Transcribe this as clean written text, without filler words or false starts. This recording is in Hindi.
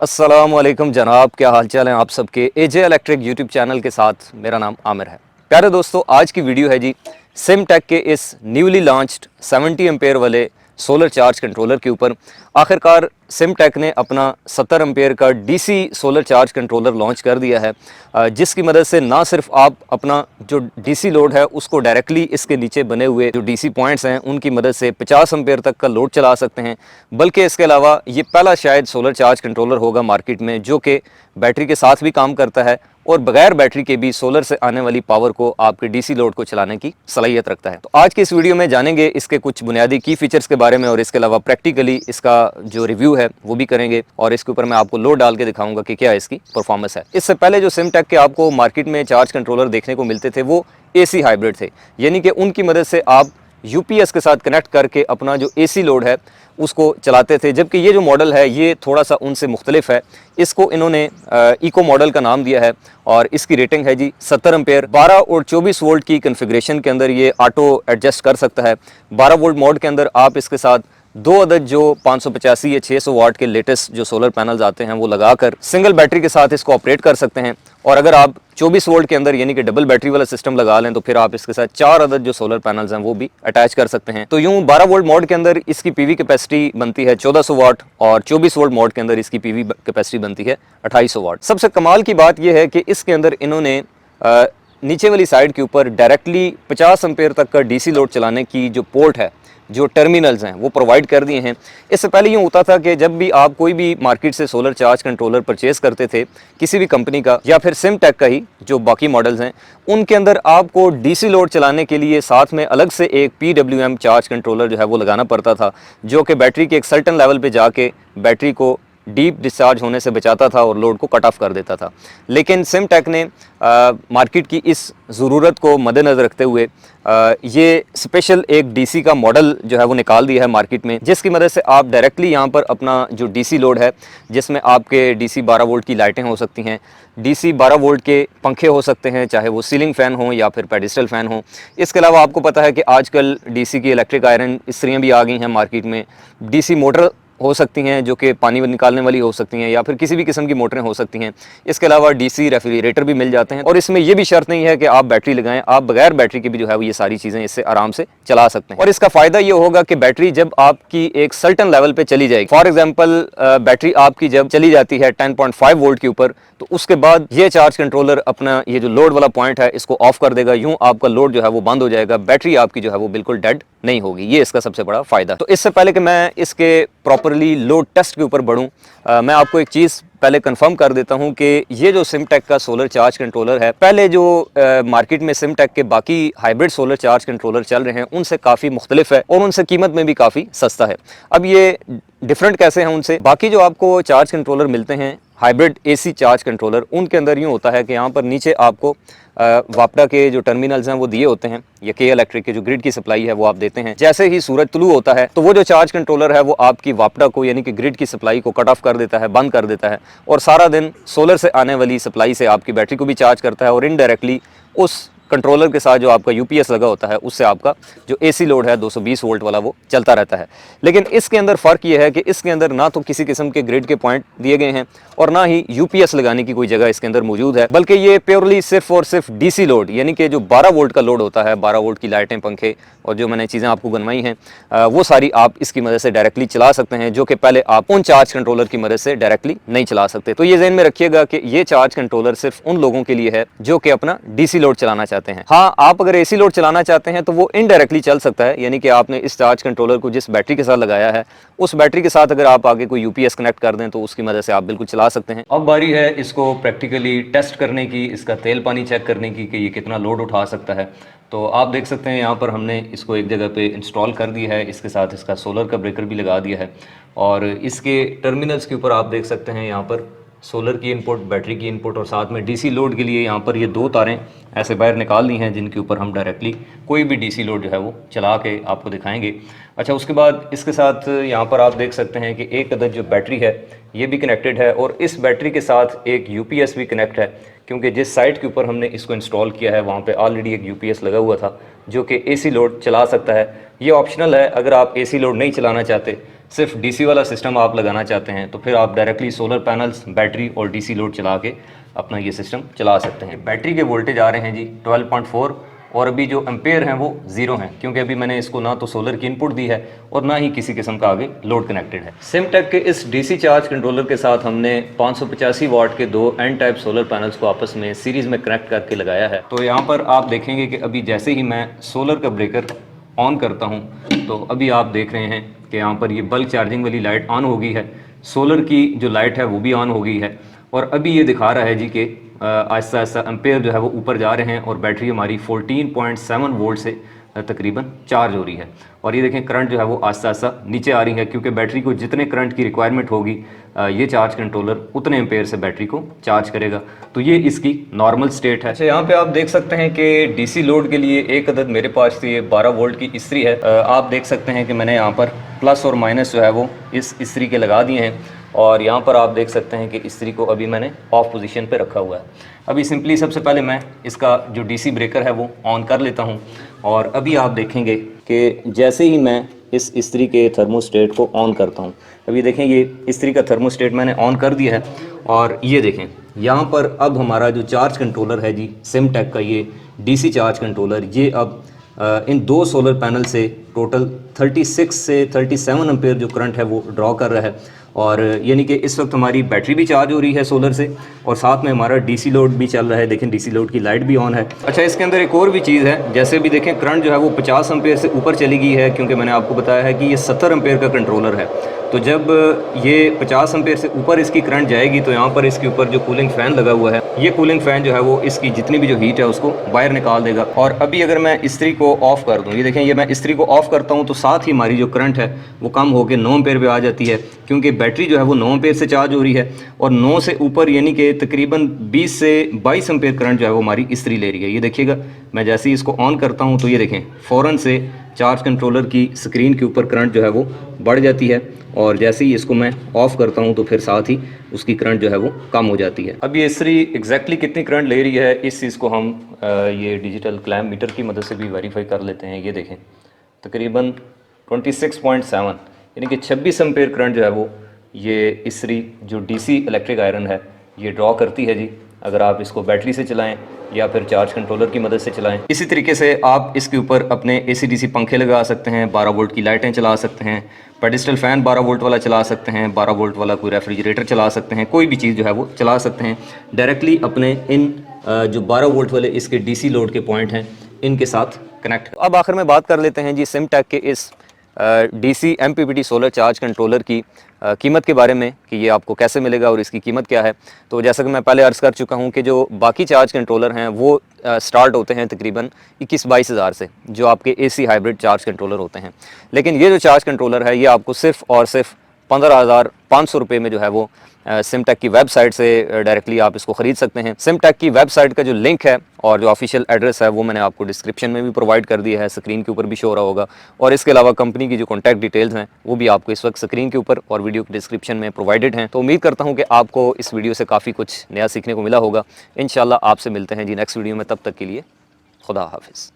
अस्सलामुअलैकुम जनाब, क्या हाल चाल है आप सबके। एजे इलेक्ट्रिक यूट्यूब चैनल के साथ मेरा नाम आमिर है। प्यारे दोस्तों, आज की वीडियो है जी सिमटेक के इस न्यूली लॉन्च्ड 70 एम्पेयर वाले सोलर चार्ज कंट्रोलर के ऊपर। आखिरकार सिमटेक ने अपना 70 एम्पेयर का DC solar charge controller launch कर दिया है, जिसकी मदद से ना सिर्फ आप अपना जो डीसी लोड है उसको डायरेक्टली इसके नीचे बने हुए जो डीसी पॉइंट्स हैं उनकी मदद से 50 एम्पेयर तक का लोड चला सकते हैं, बल्कि इसके अलावा ये पहला शायद सोलर चार्ज कंट्रोलर होगा मार्केट में जो कि बैटरी के साथ भी काम करता है और बगैर बैटरी के भी सोलर से आने वाली पावर को आपके डीसी लोड को चलाने की सलाहियत रखता है। तो आज की इस वीडियो में जानेंगे इसके कुछ बुनियादी की फीचर्स के बारे में और इसके अलावा प्रैक्टिकली इसका जो रिव्यू है वो भी करेंगे और इसके ऊपर मैं आपको लोड डाल के दिखाऊंगा कि क्या इसकी परफॉर्मेंस है। इससे पहले जो सिमटेक के आपको मार्केट में चार्ज कंट्रोलर देखने को मिलते थे वो एसी हाइब्रिड थे, यानी कि उनकी मदद से आप यूपीएस के साथ कनेक्ट करके अपना जो एसी लोड है उसको चलाते थे, जबकि ये जो मॉडल है ये थोड़ा सा उनसे मुख्तलिफ है। इसको इन्होंने इको मॉडल का नाम दिया है और इसकी रेटिंग है जी 70 एम्पेयर। 12 और 24 वोल्ट की कन्फिग्रेशन के अंदर ये ऑटो एडजस्ट कर सकता है। 12 वोल्ट मोड के अंदर आप इसके साथ दो अदद जो 585 या 600 वाट के लेटेस्ट जो सोलर पैनल्स आते हैं वो लगाकर सिंगल बैटरी के साथ इसको ऑपरेट कर सकते हैं। और अगर आप 24 वोल्ट के अंदर यानी कि डबल बैटरी वाला सिस्टम लगा लें तो फिर आप इसके साथ 4 अदद जो सोलर पैनल्स हैं वो भी अटैच कर सकते हैं। तो यूं 12 वोल्ट मोड के अंदर इसकी पीवी कैपेसिटी बनती है 1400 वाट और 24 वोल्ट मोड के अंदर इसकी पीवी कैपेसिटी बनती है 2800 वाट। सबसे कमाल की बात यह है कि इसके अंदर इन्होंने नीचे वाली साइड के ऊपर डायरेक्टली 50 एम्पेयर तक का डीसी लोड चलाने की जो पोर्ट है, जो टर्मिनल्स हैं वो प्रोवाइड कर दिए हैं। इससे पहले यूँ होता था कि जब भी आप कोई भी मार्केट से सोलर चार्ज कंट्रोलर परचेज़ करते थे किसी भी कंपनी का या फिर सिमटेक का ही जो बाकी मॉडल्स हैं, उनके अंदर आपको डीसी लोड चलाने के लिए साथ में अलग से एक PWM चार्ज कंट्रोलर जो है वो लगाना पड़ता था, जो कि बैटरी के एक सर्टन लेवल पे जाके बैटरी को डीप डिस्चार्ज होने से बचाता था और लोड को कट ऑफ कर देता था। लेकिन सिमटेक ने मार्केट की इस ज़रूरत को मद्देनज़र रखते हुए ये स्पेशल एक डीसी का मॉडल जो है वो निकाल दिया है मार्केट में, जिसकी मदद से आप डायरेक्टली यहाँ पर अपना जो डीसी लोड है, जिसमें आपके डीसी 12 वोल्ट की लाइटें हो सकती हैं, डीसी 12 वोल्ट के पंखे हो सकते हैं, चाहे वो सीलिंग फ़ैन हो या फिर पेडिस्टल फ़ैन हो। इसके अलावा आपको पता है कि आजकल डीसी की इलेक्ट्रिक आयरन इस्त्रियाँ भी आ गई हैं मार्केट में। डीसी मोटर हो सकती हैं जो कि पानी निकालने वाली हो सकती हैं या फिर किसी भी किस्म की मोटरें हो सकती हैं। इसके अलावा डीसी रेफ्रिजरेटर भी मिल जाते हैं और इसमें यह भी शर्त नहीं है कि आप बैटरी लगाएं, आप बगैर बैटरी के भी जो है वो ये सारी चीज़ें इससे आराम से चला सकते हैं। और इसका फ़ायदा ये होगा कि बैटरी जब आपकी एक सर्टन लेवल पे चली जाएगी, फॉर एग्जांपल बैटरी आपकी जब चली जाती है 10.5 वोल्ट के ऊपर, तो उसके बाद ये चार्ज कंट्रोलर अपना ये जो लोड वाला पॉइंट है इसको ऑफ कर देगा। यूं आपका लोड जो है वो बंद हो जाएगा, बैटरी आपकी जो है वो बिल्कुल डेड नहीं होगी। ये इसका सबसे बड़ा फायदा। तो इससे पहले कि मैं इसके प्रॉपरली लोड टेस्ट के ऊपर बढ़ूं, मैं आपको एक चीज़ पहले कंफर्म कर देता हूं कि ये जो सिमटेक का सोलर चार्ज कंट्रोलर है, पहले जो मार्केट में सिमटेक के बाकी हाइब्रिड सोलर चार्ज कंट्रोलर चल रहे हैं उनसे काफ़ी मुख्तलिफ है और उनसे कीमत में भी काफ़ी सस्ता है। अब ये डिफरेंट कैसे हैं उनसे? बाकी जो आपको चार्ज कंट्रोलर मिलते हैं हाइब्रिड एसी चार्ज कंट्रोलर, उनके अंदर यूँ होता है कि यहाँ पर नीचे आपको वापडा के जो टर्मिनल्स हैं वो दिए होते हैं या के इलेक्ट्रिक के जो ग्रिड की सप्लाई है वो आप देते हैं। जैसे ही सूरज तुलू होता है तो वो जो चार्ज कंट्रोलर है वो आपकी वापडा को यानी कि ग्रिड की सप्लाई को कट ऑफ कर देता है, बंद कर देता है और सारा दिन सोलर से आने वाली सप्लाई से आपकी बैटरी को भी चार्ज करता है और इनडायरेक्टली उस कंट्रोलर के साथ जो आपका यूपीएस लगा होता है उससे आपका जो एसी लोड है 220 वोल्ट वाला वो चलता रहता है। लेकिन इसके अंदर फ़र्क ये है कि इसके अंदर ना तो किसी किस्म के ग्रिड के पॉइंट दिए गए हैं और ना ही यूपीएस लगाने की कोई जगह इसके अंदर मौजूद है, बल्कि ये प्योरली सिर्फ और सिर्फ डीसी लोड यानी कि जो 12 वोल्ट का लोड होता है, 12 वोल्ट की लाइटें, पंखे और जो मैंने चीज़ें आपको गनवाई हैं वो सारी आप इसकी मदद से डायरेक्टली चला सकते हैं, जो कि पहले आप उन चार्ज कंट्रोलर की मदद से डायरेक्टली नहीं चला सकते। तो ये ज़हन में रखिएगा कि ये चार्ज कंट्रोलर सिर्फ उन लोगों के लिए है जो कि अपना डीसी लोड चलाना चाहते हैं। हाँ, आप अगर एसी लोड चलाना चाहते हैं तो वो इनडायरेक्टली चल सकता है, यानी कि आपने इस चार्ज कंट्रोलर को जिस बैटरी के साथ लगाया है उस बैटरी के साथ अगर आप आगे कोई यूपीएस कनेक्ट कर दें तो उसकी मदद से आप बिल्कुल चला सकते हैं। अब बारी है इसको प्रैक्टिकली टेस्ट करने की, इसका तेल पानी चेक करने की कि ये कितना लोड उठा सकता है। तो आप देख सकते हैं यहाँ पर हमने इसको एक जगह पे इंस्टॉल कर दिया है, इसके साथ इसका सोलर का ब्रेकर भी लगा दिया है और इसके टर्मिनल्स के ऊपर आप देख सकते हैं यहाँ पर सोलर की इनपुट, बैटरी की इनपुट और साथ में डीसी लोड के लिए यहाँ पर ये दो तारें ऐसे बाहर निकाल दी हैं जिनके ऊपर हम डायरेक्टली कोई भी डीसी लोड जो है वो चला के आपको दिखाएंगे। अच्छा, उसके बाद इसके साथ यहाँ पर आप देख सकते हैं कि एक अदद जो बैटरी है ये भी कनेक्टेड है और इस बैटरी के साथ एक यूपीएस भी कनेक्ट है, क्योंकि जिस साइट के ऊपर हमने इसको इंस्टॉल किया है वहाँ पे ऑलरेडी एक यूपीएस लगा हुआ था जो कि एसी लोड चला सकता है। ये ऑप्शनल है, अगर आप एसी लोड नहीं चलाना चाहते सिर्फ डीसी वाला सिस्टम आप लगाना चाहते हैं तो फिर आप डायरेक्टली सोलर पैनल्स, बैटरी और डीसी लोड चला के अपना ये सिस्टम चला सकते हैं। बैटरी के वोल्टेज आ रहे हैं जी 12.4 और अभी जो एम्पेयर हैं वो 0 हैं, क्योंकि अभी मैंने इसको ना तो सोलर की इनपुट दी है और ना ही किसी किस्म का आगे लोड कनेक्टेड है। सिमटेक के इस डीसी चार्ज कंट्रोलर के साथ हमने 585 वाट के दो एन टाइप सोलर पैनल्स को आपस में सीरीज़ में कनेक्ट करके लगाया है। तो यहाँ पर आप देखेंगे कि अभी जैसे ही मैं सोलर का ब्रेकर ऑन करता हूँ तो अभी आप देख रहे हैं कि यहाँ पर ये बल्क चार्जिंग वाली लाइट ऑन हो गई है, सोलर की जो लाइट है वो भी ऑन हो गई है और अभी ये दिखा रहा है जी कि आहिस्ता आहिस्ता एम्पेयर जो है वो ऊपर जा रहे हैं और बैटरी हमारी 14.7 वोल्ट से तकरीबन चार्ज हो रही है। और ये देखें करंट जो है वो आहिस्ता आहिस्ता नीचे आ रही है, क्योंकि बैटरी को जितने करंट की रिक्वायरमेंट होगी ये चार्ज कंट्रोलर उतने एम्पेयर से बैटरी को चार्ज करेगा। तो ये इसकी नॉर्मल स्टेट है। अच्छा, यहाँ पे आप देख सकते हैं कि डीसी लोड के लिए एक अदद मेरे पास ये 12 वोल्ट की इस्त्री है। आप देख सकते हैं कि मैंने यहाँ पर प्लस और माइनस जो है वो इस इस्त्री के लगा दिए हैं और यहाँ पर आप देख सकते हैं कि इस्त्री को अभी मैंने ऑफ पोजीशन पे रखा हुआ है। अभी सिंपली सबसे पहले मैं इसका जो डीसी ब्रेकर है वो ऑन कर लेता हूँ और अभी आप देखेंगे कि जैसे ही मैं इस इस्त्री के थर्मोस्टेट को ऑन करता हूँ, अभी देखें ये इस्त्री का थर्मोस्टेट मैंने ऑन कर दिया है और ये देखें यहाँ पर अब हमारा जो चार्ज कंट्रोलर है जी सिमटेक का ये डीसी चार्ज कंट्रोलर, ये अब इन दो सोलर पैनल से टोटल 36 से 37 एम्पेयर जो करंट है वो ड्रॉ कर रहा है। और यानी कि इस वक्त हमारी बैटरी भी चार्ज हो रही है सोलर से और साथ में हमारा डीसी लोड भी चल रहा है। देखें डीसी लोड की लाइट भी ऑन है। अच्छा, इसके अंदर एक और भी चीज़ है, जैसे भी देखें करंट जो है वो 50 एम्पेयर से ऊपर चली गई है, क्योंकि मैंने आपको बताया है कि ये 70 एम्पेयर का कंट्रोलर है। तो जब ये 50 एम्पेयर से ऊपर इसकी करंट जाएगी तो यहाँ पर इसके ऊपर जो कूलिंग फ़ैन लगा हुआ है, ये कूलिंग फ़ैन जो है वो इसकी जितनी भी जो हीट है उसको बाहर निकाल देगा। और अभी अगर मैं इस्त्री को ऑफ़ कर दूँ, ये देखें ये मैं इस्त्री को ऑफ़ करता हूँ तो साथ ही हमारी जो करंट है वो कम होकर 9 एम्पेयर पे आ जाती है, क्योंकि बैटरी जो है वो 9 एम्पेयर से चार्ज हो रही है और 9 से ऊपर यानी कि तकरीबन 20 से 22 एम्पेयर करंट जो है वो हमारी इस्त्री ले रही है। ये देखिएगा मैं जैसे ही इसको ऑन करता हूँ तो ये देखें फ़ौरन से चार्ज कंट्रोलर की स्क्रीन के ऊपर करंट जो है वो बढ़ जाती है और जैसे ही इसको मैं ऑफ़ करता हूं तो फिर साथ ही उसकी करंट जो है वो कम हो जाती है। अब ये इस्त्री एग्जैक्टली कितनी करंट ले रही है इस चीज़ को हम ये डिजिटल क्लैम्प मीटर की मदद से भी वेरीफाई कर लेते हैं। ये देखें तकरीबन 26.7 यानी कि 26 एम्पेयर करंट जो है वो ये इस्त्री जो डीसी इलेक्ट्रिक आयरन है ये ड्रॉ करती है जी, अगर आप इसको बैटरी से चलाएं या फिर चार्ज कंट्रोलर की मदद से चलाएं। इसी तरीके से आप इसके ऊपर अपने AC/DC पंखे लगा सकते हैं, 12 वोल्ट की लाइटें चला सकते हैं, पेडिस्टल फ़ैन 12 वोल्ट वाला चला सकते हैं, 12 वोल्ट वाला कोई रेफ्रिजरेटर चला सकते हैं, कोई भी चीज़ जो है वो चला सकते हैं डायरेक्टली अपने इन जो 12 वोल्ट वाले इसके DC लोड के पॉइंट हैं इनके साथ कनेक्ट। अब आखिर में बात कर लेते हैं जी सिमटेक के इस DC MPPT solar charge controller की कीमत के बारे में कि ये आपको कैसे मिलेगा और इसकी कीमत क्या है। तो जैसा कि मैं पहले अर्ज़ कर चुका हूँ कि जो बाकी चार्ज कंट्रोलर हैं वो स्टार्ट होते हैं तकरीबन 21-22 हज़ार से, जो आपके AC हाइब्रिड चार्ज कंट्रोलर होते हैं। लेकिन ये जो चार्ज कंट्रोलर है ये आपको सिर्फ़ और सिर्फ 15,500 रुपये में जो है वो सिमटेक की वेबसाइट से डायरेक्टली आप इसको ख़रीद सकते हैं। सिमटेक की वेबसाइट का जो लिंक है और जो ऑफिशियल एड्रेस है वो मैंने आपको डिस्क्रिप्शन में भी प्रोवाइड कर दिया है, स्क्रीन के ऊपर भी शो रहा होगा। और इसके अलावा कंपनी की जो कॉन्टैक्ट डिटेल्स हैं वो भी आपको इस वक्त स्क्रीन के ऊपर और वीडियो के डिस्क्रिप्शन में प्रोवाइडेड हैं। तो उम्मीद करता हूँ कि आपको इस वीडियो से काफ़ी कुछ नया सीखने को मिला होगा। इंशाल्लाह आपसे मिलते हैं जी नेक्स्ट वीडियो में, तब तक के लिए खुदा हाफिज़।